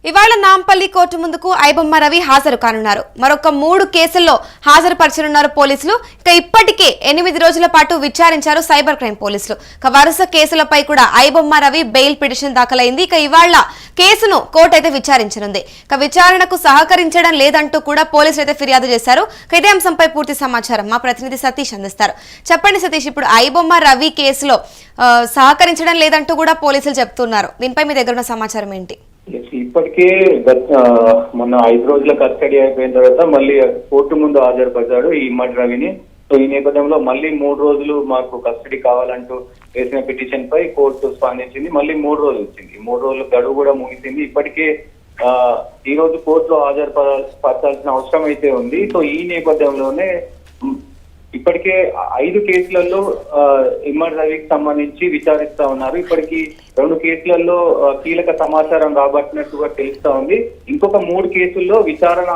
ఇవాళ నాంపల్లి కోర్టు ముందుకు ఐబొమ్మ రవి హాజరు కానున్నారు. మరొక 3 కేసుల్లో హాజరుపరచనున్నారు పోలీసులు. ఇప్పటికే 8 రోజుల పాటు విచారించారు సైబర్ క్రైమ్ పోలీసులు. వరుస కేసులపై కూడా ఐబొమ్మ రవి బెయిల్ పిటిషన్ దాఖలైంది. ఇవాళ కేసును కోర్టు అయితే విచారించనుంది. విచారణకు సహకరించడం లేదంటూ కూడా పోలీసులు అయితే ఫిర్యాదు చేశారు. ఇదే అంశంపై పూర్తి సమాచారం మా ప్రతినిధి సతీష్ అందిస్తారు. చెప్పండి సతీష్, ఇప్పుడు ఐబొమ్మ రవి కేసులో సహకరించడం లేదంటూ కూడా పోలీసులు చెప్తున్నారు. దీనిపై మీ దగ్గర ఉన్న సమాచారం ఏంటి? ఇప్పటికే మొన్న 5 రోజుల కస్టడీ అయిపోయిన తర్వాత మళ్ళీ కోర్టు ముందు హాజరుపరిచాడు ఈ ఇమ్మడి రవిని. సో ఈ నేపథ్యంలో మళ్ళీ 3 రోజులు మాకు కస్టడీ కావాలంటూ వేసిన పిటిషన్ పై కోర్టు స్పందించింది. మళ్ళీ 3 రోజులు ఇచ్చింది. 3 రోజుల గడువు కూడా ముగిసింది. ఇప్పటికే ఈ రోజు కోర్టులో హాజరుపరచాల్సిన అవసరం అయితే ఉంది. సో ఈ నేపథ్యంలోనే ఇప్పటికే 5 కేసులలో ఇమ్మడి రవికి సంబంధించి విచారిస్తా ఉన్నారు. ఇప్పటికీ 2 కేసులలో కీలక సమాచారం రాబట్టినట్టుగా తెలుస్తా ఉంది. ఇంకొక 3 కేసుల్లో విచారణ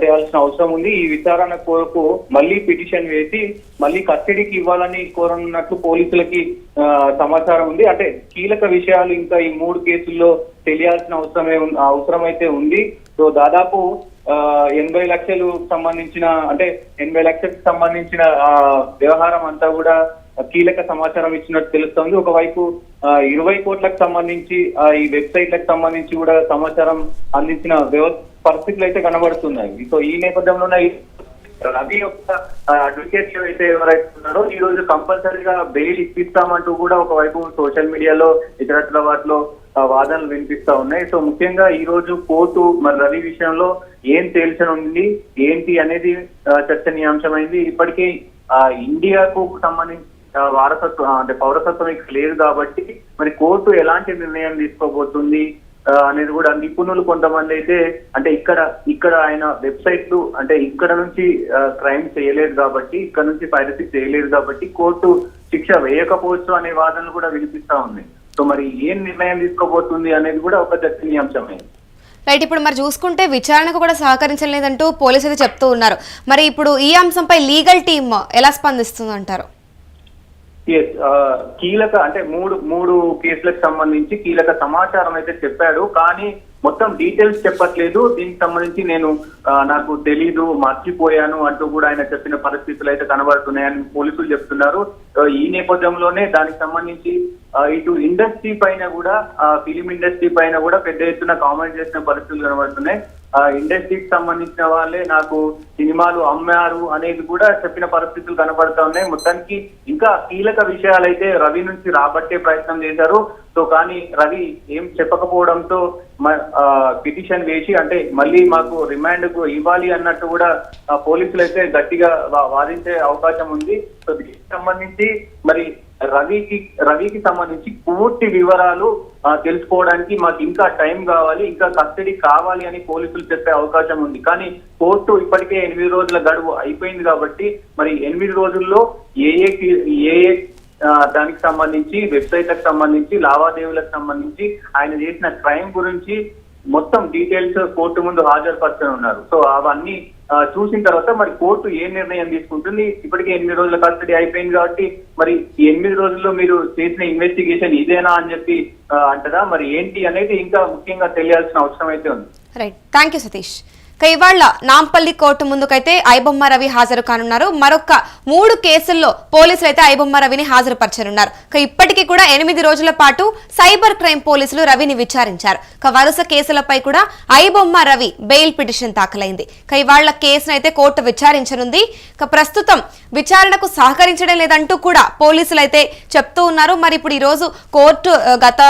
చేయాల్సిన అవసరం ఉంది. ఈ విచారణ కొరకు మళ్ళీ పిటిషన్ వేసి మళ్ళీ కస్టడీకి ఇవ్వాలని కోరనున్నట్టు పోలీసులకి సమాచారం ఉంది. అంటే కీలక విషయాలు ఇంకా ఈ 3 కేసుల్లో తెలియాల్సిన అవసరం అయితే ఉంది. సో దాదాపు 80 లక్షలు సంబంధించిన అంటే 80 లక్షలకు సంబంధించిన వ్యవహారం అంతా కూడా కీలక సమాచారం ఇచ్చినట్టు తెలుస్తోంది. ఒకవైపు 20 కోట్లకు సంబంధించి ఈ వెబ్సైట్లకు సంబంధించి కూడా సమాచారం అందించిన పరిస్థితులు అయితే కనబడుతున్నాయి. సో ఈ నేపథ్యంలోనే రవి యొక్క అడ్వకేట్స్ అయితే ఎవరైతే ఉన్నారో ఈ రోజు కంపల్సరీగా బెయిల్ ఇప్పిస్తామంటూ కూడా ఒకవైపు సోషల్ మీడియాలో ఇతరత్ర వాటిలో వాదనలు వినిపిస్తా ఉన్నాయి. సో ముఖ్యంగా ఈ రోజు కోర్టు మరి రవి విషయంలో ఏం తేల్చనుంది ఏంటి అనేది చర్చనీయాంశమైంది. ఇప్పటికే ఇండియాకు సంబంధించి వారసత్వం అంటే పౌరసత్వం లేదు కాబట్టి మరి కోర్టు ఎలాంటి నిర్ణయం తీసుకోబోతుంది అనేది కూడా నిపుణులు కొంతమంది అయితే అంటే ఇక్కడ ఆయన వెబ్సైట్లు అంటే ఇక్కడ నుంచి క్రైమ్ చేయలేదు కాబట్టి ఇక్కడ నుంచి పైరసీ చేయలేదు కాబట్టి కోర్టు శిక్ష వేయకపోవచ్చు అనే వాదనలు కూడా వినిపిస్తా ఉన్నాయి. సో మరి ఏం నిర్ణయం తీసుకోబోతుంది అనేది కూడా ఒక చర్చనీయాంశమే. రైట్, ఇప్పుడు మరి చూసుకుంటే విచారణకు కూడా సహకరించలేదంటూ పోలీసులు అయితే చెప్తూ ఉన్నారు. మరి ఇప్పుడు ఈ అంశంపై లీగల్ టీమ్ ఎలా స్పందిస్తుంది అంటారు? కీలక అంటే మూడు కేసులకు సంబంధించి కీలక సమాచారం అయితే చెప్పాడు. కానీ మొత్తం డీటెయిల్స్ చెప్పట్లేదు. దీనికి సంబంధించి నాకు తెలీదు, మర్చిపోయాను అంటూ కూడా ఆయన చెప్పిన పరిస్థితులు అయితే కనబడుతున్నాయని పోలీసులు చెప్తున్నారు. ఈ నేపథ్యంలోనే దానికి సంబంధించి ఇటు ఇండస్ట్రీ పైన కూడా ఫిలిం ఇండస్ట్రీ పైన కూడా పెద్ద ఎత్తున కామెంట్ చేసిన పరిస్థితులు కనబడుతున్నాయి. ఇండస్ట్రీకి సంబంధించిన వాళ్ళే నాకు సినిమాలు అమ్మారు అనేది కూడా చెప్పిన పరిస్థితులు కనబడతా ఉన్నాయి. మొత్తానికి ఇంకా కీలక విషయాలైతే రవి నుంచి రాబట్టే ప్రయత్నం చేశారు. సో కానీ రవి ఏం చెప్పకపోవడంతో పిటిషన్ వేసి అంటే మళ్ళీ మాకు రిమాండ్ కు ఇవ్వాలి అన్నట్టు కూడా పోలీసులు అయితే గట్టిగా వాదించే అవకాశం ఉంది. సో దీనికి సంబంధించి మరి రవికి సంబంధించి పూర్తి వివరాలు తెలుసుకోవడానికి మాకు ఇంకా టైం కావాలి, ఇంకా కస్టడీ కావాలి అని పోలీసులు చెప్పే అవకాశం ఉంది. కానీ కోర్టు ఇప్పటికే 8 రోజుల గడువు అయిపోయింది కాబట్టి మరి 8 రోజుల్లో ఏ దానికి సంబంధించి వెబ్సైట్లకు సంబంధించి లావాదేవీలకు సంబంధించి ఆయన చేసిన క్రైమ్ గురించి మొత్తం డీటెయిల్స్ కోర్టు ముందు హాజరుపరచనున్నారు. సో అవన్నీ చూసిన తర్వాత మరి కోర్టు ఏ నిర్ణయం తీసుకుంటుంది. ఇప్పటికే 8 రోజుల కస్టడీ అయిపోయింది కాబట్టి మరి ఈ 8 రోజుల్లో మీరు చేసిన ఇన్వెస్టిగేషన్ ఇదేనా అని చెప్పి అంటదా మరి ఏంటి అనేది ఇంకా ముఖ్యంగా తెలియాల్సిన అవసరం అయితే ఉంది. Right, thank you Satish. ఇవాళ నాంపల్లి కోర్టు ముందుకైతే ఐబొమ్మ రవి హాజరు కానున్నారు. మరొక 3 కేసుల్లో పోలీసులు అయితే ఐబొమ్మ రవిని హాజరుపరచనున్నారు. ఇప్పటికీ కూడా 8 రోజుల పాటు సైబర్ క్రైమ్ పోలీసులు రవిని విచారించారు. వరుస కేసులపై కూడా ఐబొమ్మ రవి బెయిల్ పిటిషన్ దాఖలైంది. ఇవాళ కేసును అయితే కోర్టు విచారించనుంది. ప్రస్తుతం విచారణకు సహకరించడం లేదంటూ కూడా పోలీసులు అయితే చెప్తూ ఉన్నారు. మరి ఇప్పుడు ఈ రోజు కోర్టు గత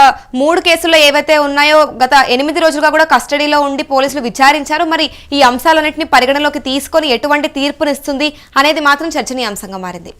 3 కేసుల్లో ఏవైతే ఉన్నాయో గత 8 రోజులుగా కూడా కస్టడీలో ఉండి పోలీసులు విచారించారు. మరి ఈ అంశాలన్నింటినీ పరిగణలోకి తీసుకొని ఎటువంటి తీర్పునిస్తుంది అనేది మాత్రం చర్చనీయాంశంగా మారింది.